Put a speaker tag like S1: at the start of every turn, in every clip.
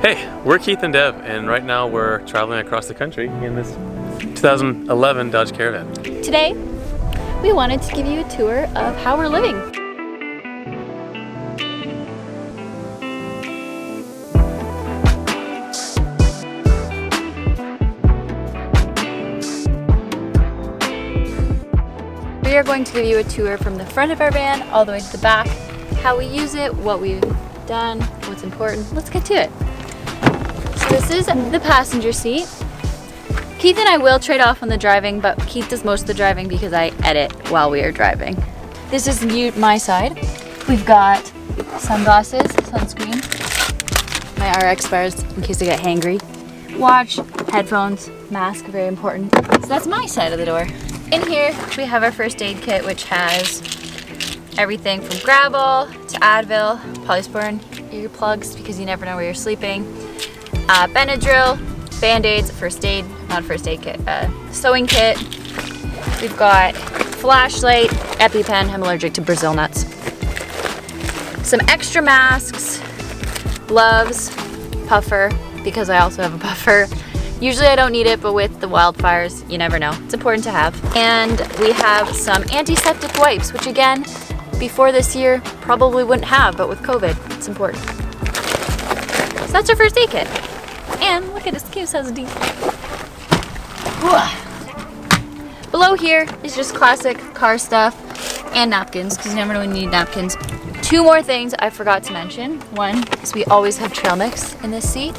S1: Hey, we're Keith and Dev, and right now we're traveling across the country in this 2011 Dodge Caravan.
S2: Today, we wanted to give you a tour of how we're living. We are going to give you a tour from the front of our van all the way to the back, how we use it, what we've done, what's important. Let's get to it. So this is the passenger seat. Keith and I will trade off on the driving, but Keith does most of the driving because I edit while we are driving. This is my side. We've got sunglasses, sunscreen, my RX bars in case I get hangry, watch, headphones, mask, very important. So that's my side of the door. In here, we have our first aid kit, which has everything from Gravel to Advil, polysporin earplugs because you never know where you're sleeping, Benadryl, Band-Aids, first aid, not a first aid kit, sewing kit. We've got flashlight, EpiPen, I'm allergic to Brazil nuts. Some extra masks, gloves, puffer, because I also have a puffer. Usually I don't need it, but with the wildfires, you never know. It's important to have. And we have some antiseptic wipes, which again, before this year, probably wouldn't have, but with COVID, it's important. So that's our first aid kit. And look at this cute size of D. Below here is just classic car stuff and napkins, because you never know when you need napkins. Two more things I forgot to mention. One is we always have trail mix in this seat.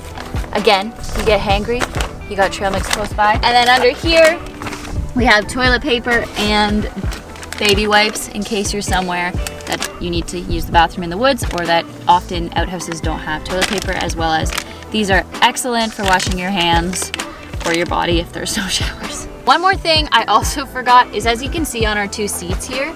S2: Again, you get hangry, you got trail mix close by. And then under here, we have toilet paper and baby wipes in case you're somewhere that you need to use the bathroom in the woods or that often outhouses don't have toilet paper, as well as these are excellent for washing your hands or your body if there's no showers. One more thing I also forgot is, as you can see on our two seats here,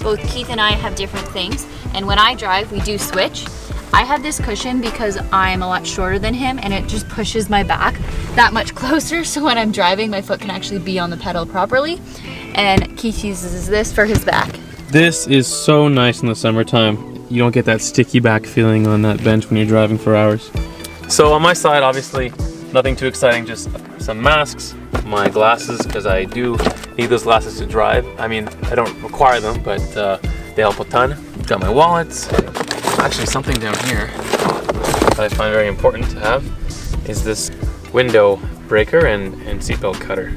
S2: both Keith and I have different things, and when I drive, we do switch. I have this cushion because I'm a lot shorter than him and it just pushes my back that much closer, so when I'm driving, my foot can actually be on the pedal properly, and Keith uses this for his back.
S1: This is so nice in the summertime. You don't get that sticky back feeling on that bench when you're driving for hours. So on my side, obviously, nothing too exciting, just some masks, my glasses, because I do need those glasses to drive. I mean, I don't require them, but they help a ton. Got my wallets. Actually, something down here that I find very important to have is this window breaker and seatbelt cutter,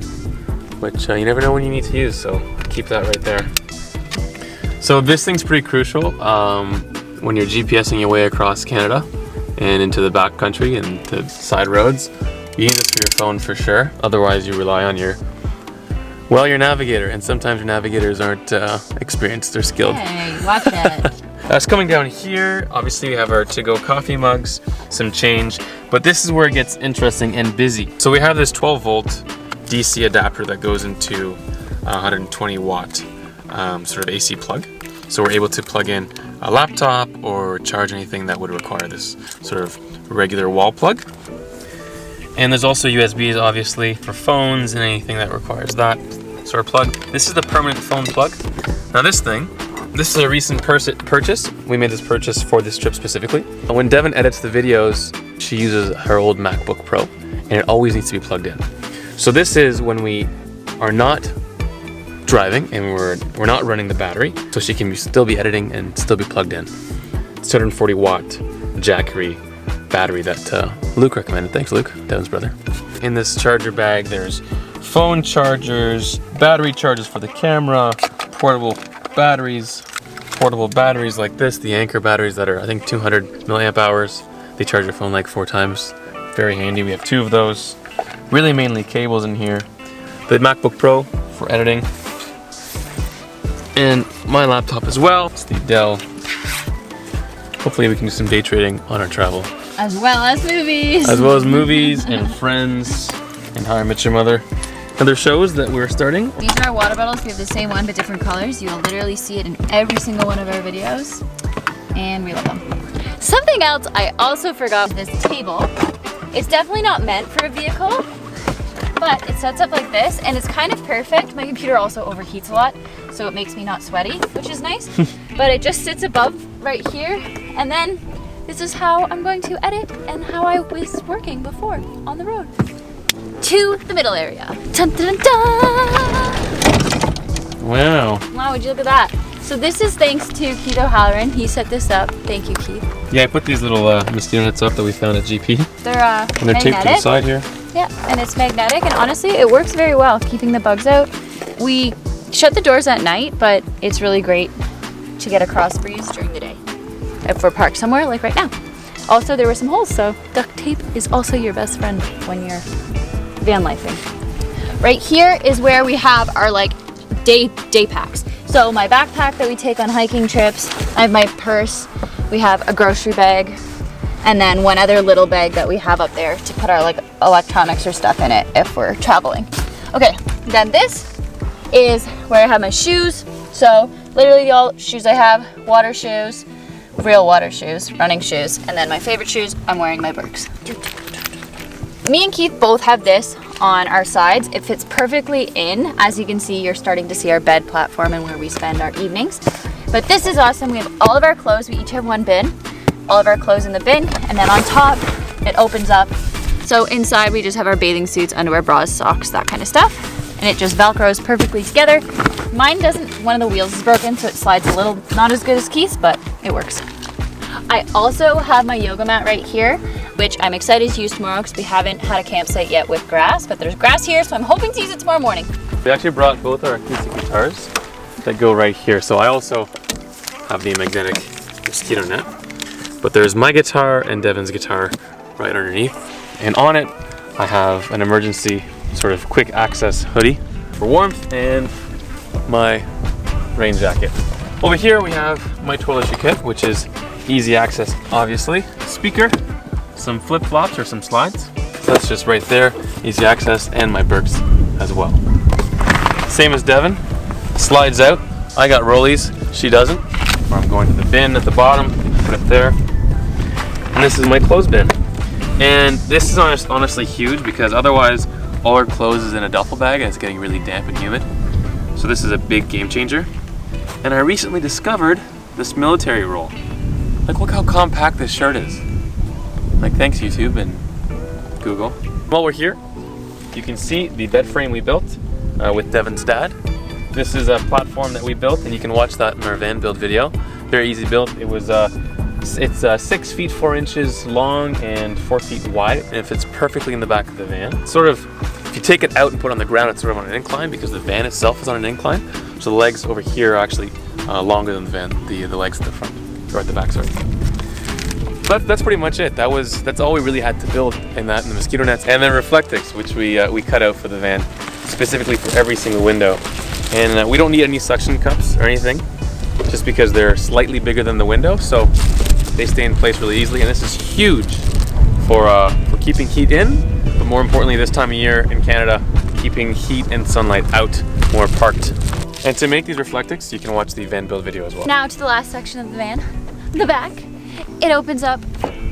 S1: which you never know when you need to use, so keep that right there. So this thing's pretty crucial when you're GPSing your way across Canada and into the back country and the side roads. You need this for your phone for sure. Otherwise you rely on your navigator, and sometimes your navigators aren't experienced or skilled.
S2: Hey, watch it.
S1: That's coming down here. Obviously we have our to-go coffee mugs, some change, but this is where it gets interesting and busy. So we have this 12 volt DC adapter that goes into a 120 watt sort of AC plug. So we're able to plug in a laptop or charge anything that would require this sort of regular wall plug. And there's also USBs obviously for phones and anything that requires that sort of plug. This is the permanent phone plug. Now this is a recent purchase. We made this purchase for this trip specifically. When Devon edits the videos, she uses her old MacBook Pro, and it always needs to be plugged in. So this is when we are not driving and we're not running the battery, so she can still be editing and still be plugged in. It's 240 watt Jackery battery that Luke recommended. Thanks, Luke, Devon's brother. In this charger bag, there's phone chargers, battery chargers for the camera, portable batteries like this, the Anchor batteries that are, I think, 200 milliamp hours. They charge your phone like 4 times. Very handy. We have 2 of those. Really mainly cables in here. The MacBook Pro for editing. And my laptop as well. It's the Dell. Hopefully we can do some day trading on our travel.
S2: As well as movies.
S1: As well as movies and Friends and How I Met Your Mother. Other shows that we're starting.
S2: These are our water bottles. We have the same one but different colors. You'll literally see it in every single one of our videos, and we love them. Something else I also forgot, this table. It's definitely not meant for a vehicle, but it sets up like this and it's kind of perfect. My computer also overheats a lot, so it makes me not sweaty, which is nice. But it just sits above right here, and then this is how I'm going to edit and how I was working before on the road. To the middle area. Dun, dun, dun.
S1: Wow.
S2: Wow, would you look at that? So this is thanks to Keith O'Halloran. He set this up. Thank you, Keith.
S1: Yeah, I put these little mosquito nets up that we found at GP.
S2: They're
S1: and they're taped to the side here.
S2: Yeah, and it's magnetic, and honestly, it works very well, keeping the bugs out. We shut the doors at night, but it's really great to get a cross breeze during the day if we're parked somewhere, like right now. Also, there were some holes, so duct tape is also your best friend when you're van lifing. Right here is where we have our like day packs. So my backpack that we take on hiking trips, I have my purse, we have a grocery bag, and then one other little bag that we have up there to put our like electronics or stuff in it if we're traveling. Okay, then this is where I have my shoes. So literally all shoes I have, water shoes, real water shoes, running shoes, and then my favorite shoes, I'm wearing my Birks. Me and Keith both have this on our sides. It fits perfectly in. As you can see, you're starting to see our bed platform and where we spend our evenings. But this is awesome. We have all of our clothes. We each have one bin. All of our clothes in the bin, and then on top, it opens up. So inside, we just have our bathing suits, underwear, bras, socks, that kind of stuff. And it just Velcros perfectly together. Mine doesn't, one of the wheels is broken, so it slides a little, not as good as Keith's, but it works. I also have my yoga mat right here, which I'm excited to use tomorrow because we haven't had a campsite yet with grass, but there's grass here, so I'm hoping to use it tomorrow morning.
S1: We actually brought both our acoustic guitars that go right here. So I also have the magnetic mosquito net, but there's my guitar and Devon's guitar right underneath. And on it, I have an emergency sort of quick access hoodie for warmth and my rain jacket. Over here we have my toiletry kit, which is easy access, obviously. Speaker, some flip-flops or some slides. So that's just right there, easy access, and my Birks as well. Same as Devon, slides out. I got rollies, she doesn't. Or I'm going to the bin at the bottom, put it there. And this is my clothes bin. And this is honestly huge because otherwise all our clothes is in a duffel bag and it's getting really damp and humid. So this is a big game changer. And I recently discovered this military roll. Like, look how compact this shirt is. Like, thanks YouTube and Google. While we're here, you can see the bed frame we built with Devon's dad. This is a platform that we built, and you can watch that in our van build video. Very easy build. It was it's 6 feet 4 inches long and 4 feet wide, and it fits perfectly in the back of the van. Sort of, if you take it out and put it on the ground, it's sort of on an incline because the van itself is on an incline. So the legs over here are actually longer than the van, the legs at the front, or at the back, sorry. So that's pretty much it. That's all we really had to build in that, and the mosquito nets, and then Reflectix, which we cut out for the van, specifically for every single window. And we don't need any suction cups or anything, just because they're slightly bigger than the window, so they stay in place really easily. And this is huge for keeping heat in, but more importantly this time of year in Canada, keeping heat and sunlight out when we're parked. And to make these Reflectix, you can watch the van build video as well.
S2: Now to the last section of the van, the back. It opens up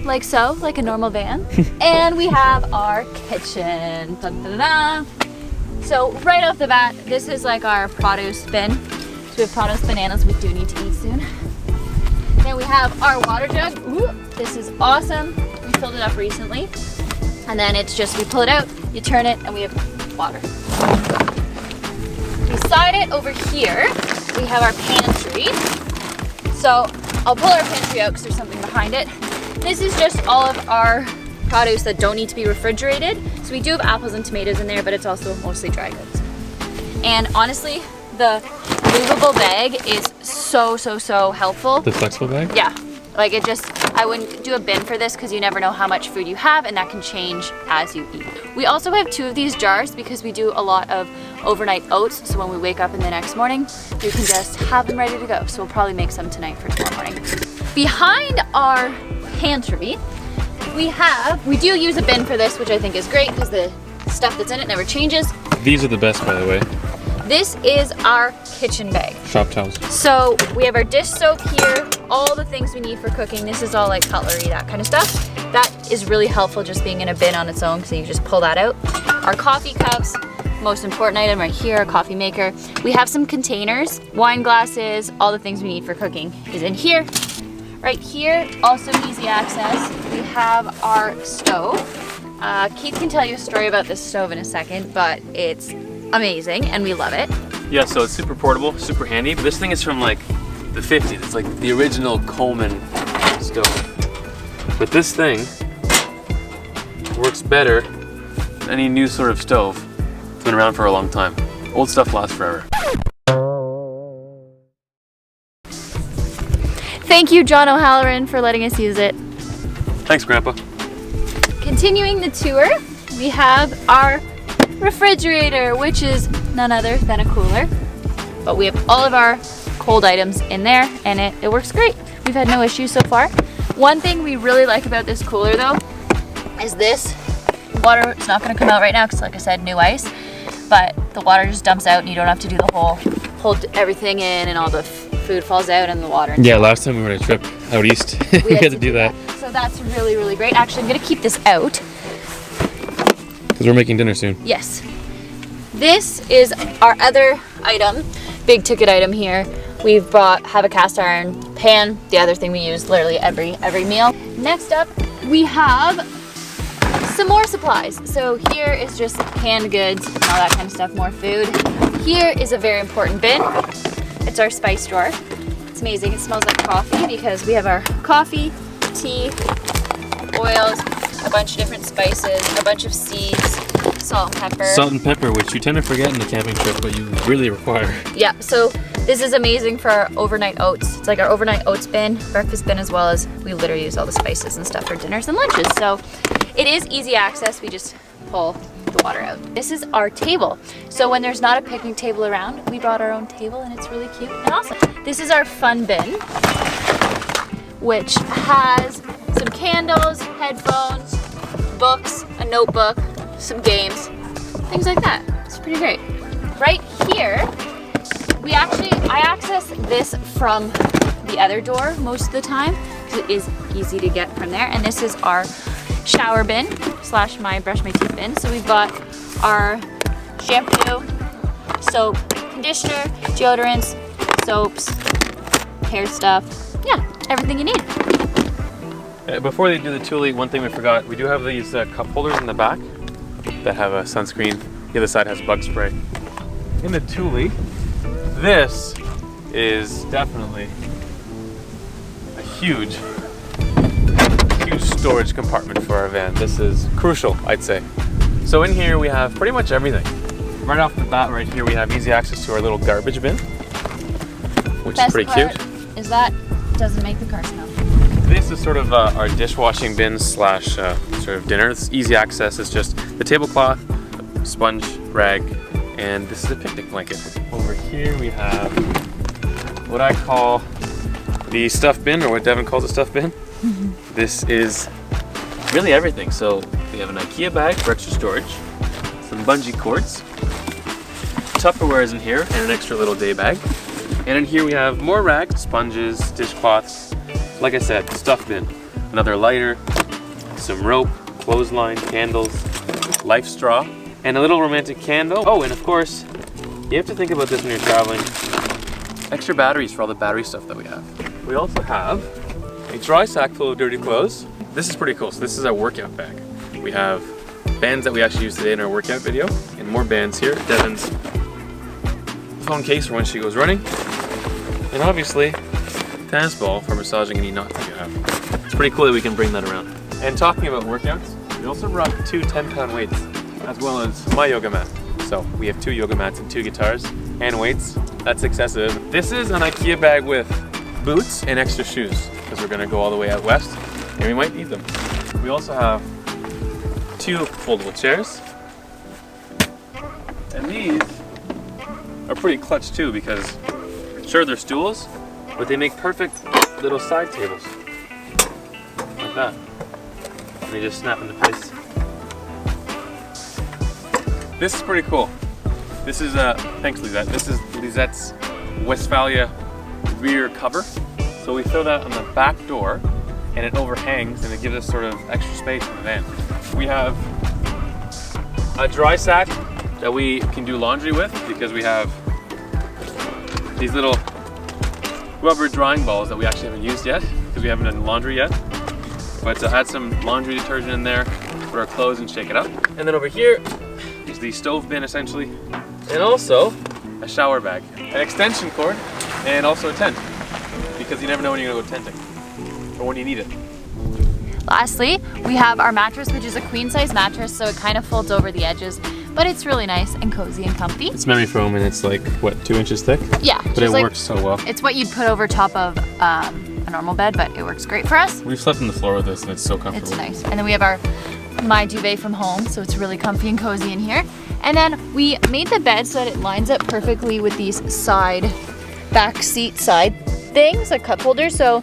S2: like so, like a normal van. And we have our kitchen. Da-da-da-da. So right off the bat, this is like our produce bin. So we have produce bananas we do need to eat soon. Then we have our water jug. Ooh, this is awesome. We filled it up recently. And then it's just, we pull it out, you turn it, and we have water. Beside it over here, we have our pantry. So I'll pull our pantry out because there's something behind it. This is just all of our produce that don't need to be refrigerated. So we do have apples and tomatoes in there, but it's also mostly dry goods. And honestly, the movable bag is so helpful.
S1: The flexible bag?
S2: Yeah. Like it just, I wouldn't do a bin for this because you never know how much food you have and that can change as you eat. We also have 2 of these jars because we do a lot of overnight oats. So when we wake up in the next morning, we can just have them ready to go. So we'll probably make some tonight for tomorrow morning. Behind our pantry, we do use a bin for this, which I think is great because the stuff that's in it never changes.
S1: These are the best, by the way.
S2: This is our kitchen bag.
S1: Shop towels.
S2: So we have our dish soap here, all the things we need for cooking. This is all like cutlery, that kind of stuff. That is really helpful just being in a bin on its own because you just pull that out. Our coffee cups, most important item right here, a coffee maker. We have some containers, wine glasses, all the things we need for cooking is in here. Right here, also easy access, we have our stove. Keith can tell you a story about this stove in a second, but it's amazing and we love it.
S1: Yeah, so it's super portable, super handy, but this thing is from like the 50s. It's like the original Coleman stove. But this thing works better than any new sort of stove. It's been around for a long time. Old stuff lasts forever.
S2: Thank you, John O'Halloran, for letting us use it.
S1: Thanks, Grandpa.
S2: Continuing the tour, we have our refrigerator, which is none other than a cooler. But we have all of our cold items in there, and it works great. We've had no issues so far. One thing we really like about this cooler, though, is this water. It's not going to come out right now because, like I said, new ice. But the water just dumps out, and you don't have to do the whole hold everything in, and all the food falls out in the water.
S1: Yeah, last time we were on a trip out east, we had to do that.
S2: So that's really, really great. Actually, I'm gonna keep this out.
S1: Because we're making dinner soon. Yes.
S2: This is our other item, big ticket item here. We've have a cast iron pan, the other thing we use literally every meal. Next up, we have some more supplies. So here is just canned goods and all that kind of stuff, more food. Here is a very important bin. It's our spice drawer. It's amazing. It smells like coffee because we have our coffee, tea, oils, a bunch of different spices, a bunch of seeds, salt and pepper.
S1: Salt and pepper, which you tend to forget in the camping trip, but you really require.
S2: Yeah, so this is amazing for our overnight oats. It's like our overnight oats bin, breakfast bin, as well as we literally use all the spices and stuff for dinners and lunches. So it is easy access. We just pull the water out. This is our table. So when there's not a picnic table around, we brought our own table and it's really cute and awesome. This is our fun bin, which has some candles, headphones, books, a notebook, some games, things like that. It's pretty great. Right here, I access this from the other door most of the time because it is easy to get from there. And this is our shower bin / my brush my teeth bin. So we've got our shampoo, soap, conditioner, deodorants, soaps, hair stuff. Yeah, everything you need.
S1: Before they do the Thule, one thing we forgot, we do have these cup holders in the back that have a sunscreen. The other side has bug spray. In the Thule, this is definitely a huge storage compartment for our van. This is crucial, I'd say. So in here we have pretty much everything. Right off the bat, right here we have easy access to our little garbage bin, which is pretty cute.
S2: Is that doesn't make the car smell.
S1: This is sort of our dishwashing bin / sort of dinner. It's easy access. It's just the tablecloth, sponge, rag, and this is a picnic blanket. Over here we have what I call the stuff bin, or what Devon calls a stuff bin. This is really everything. So we have an IKEA bag for extra storage, some bungee cords, Tupperware is in here, and an extra little day bag. And in here we have more rags, sponges, dishcloths. Like I said, stuff bin. Another lighter, some rope, clothesline, candles, life straw, and a little romantic candle. Oh, and of course, you have to think about this when you're traveling. Extra batteries for all the battery stuff that we have. We also have a dry sack full of dirty clothes. This is pretty cool. So this is our workout bag. We have bands that we actually used today in our workout video, and more bands here. Devon's phone case for when she goes running, and obviously tennis ball for massaging any knots that you have. It's pretty cool that we can bring that around. And talking about workouts, we also brought 2 10-pound weights, as well as my yoga mat. So we have 2 yoga mats and 2 guitars and weights. That's excessive. This is an IKEA bag with boots and extra shoes, because we're gonna go all the way out west and we might need them. We also have 2 foldable chairs. And these are pretty clutch too, because sure, they're stools, but they make perfect little side tables. Like that. And they just snap into place. This is pretty cool. This is, thanks Lisette, this is Lisette's Westphalia rear cover. So we throw that on the back door and it overhangs and it gives us sort of extra space in the van. We have a dry sack that we can do laundry with, because we have these little rubber drying balls that we actually haven't used yet, because because we haven't done laundry yet. But add some laundry detergent in there, put our clothes and shake it up. And then over here is the stove bin essentially, and also a shower bag, an extension cord, and also a tent, because you never know when you're gonna go tenting or when you need it.
S2: Lastly, we have our mattress, which is a queen size mattress, so it kind of folds over the edges, but it's really nice and cozy and comfy.
S1: It's memory foam and it's like, what, 2 inches thick?
S2: Yeah.
S1: But it works so well.
S2: It's what you'd put over top of a normal bed, but it works great for us.
S1: We've slept on the floor with this and it's so comfortable.
S2: It's nice. And then we have my duvet from home, so it's really comfy and cozy in here. And then we made the bed so that it lines up perfectly with these back seat side things, like cup holders. So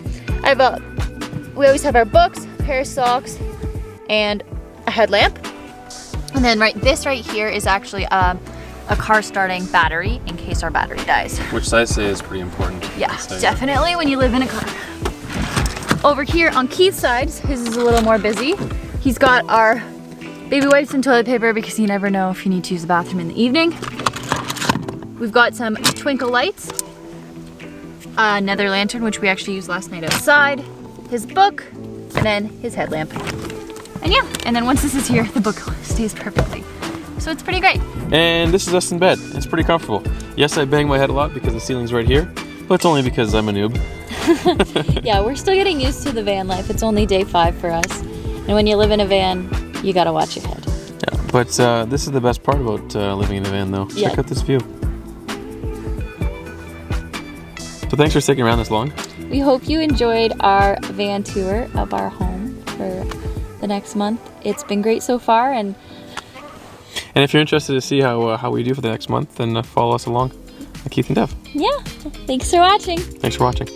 S2: we always have our books, pair of socks, and a headlamp. And then this right here is actually a car starting battery in case our battery dies.
S1: Which I say is pretty important.
S2: Yeah, definitely when you live in a car. Over here on Keith's side, his is a little more busy. He's got our baby wipes and toilet paper because you never know if you need to use the bathroom in the evening. We've got some twinkle lights, another lantern, which we actually used last night outside, his book, and then his headlamp. And yeah, and then once this is here, the book stays perfectly. So it's pretty great.
S1: And this is us in bed. It's pretty comfortable. Yes, I bang my head a lot because the ceiling's right here, but it's only because I'm a noob.
S2: Yeah, we're still getting used to the van life. It's only day 5 for us. And when you live in a van, you gotta watch your head.
S1: Yeah, but this is the best part about living in a van though.
S2: Yeah.
S1: Check out this view. So thanks for sticking around this long.
S2: We hope you enjoyed our van tour of our home for the next month. It's been great so far, and
S1: if you're interested to see how we do for the next month, then follow us along at Keith and Dev.
S2: yeah, thanks for watching.
S1: Thanks for watching.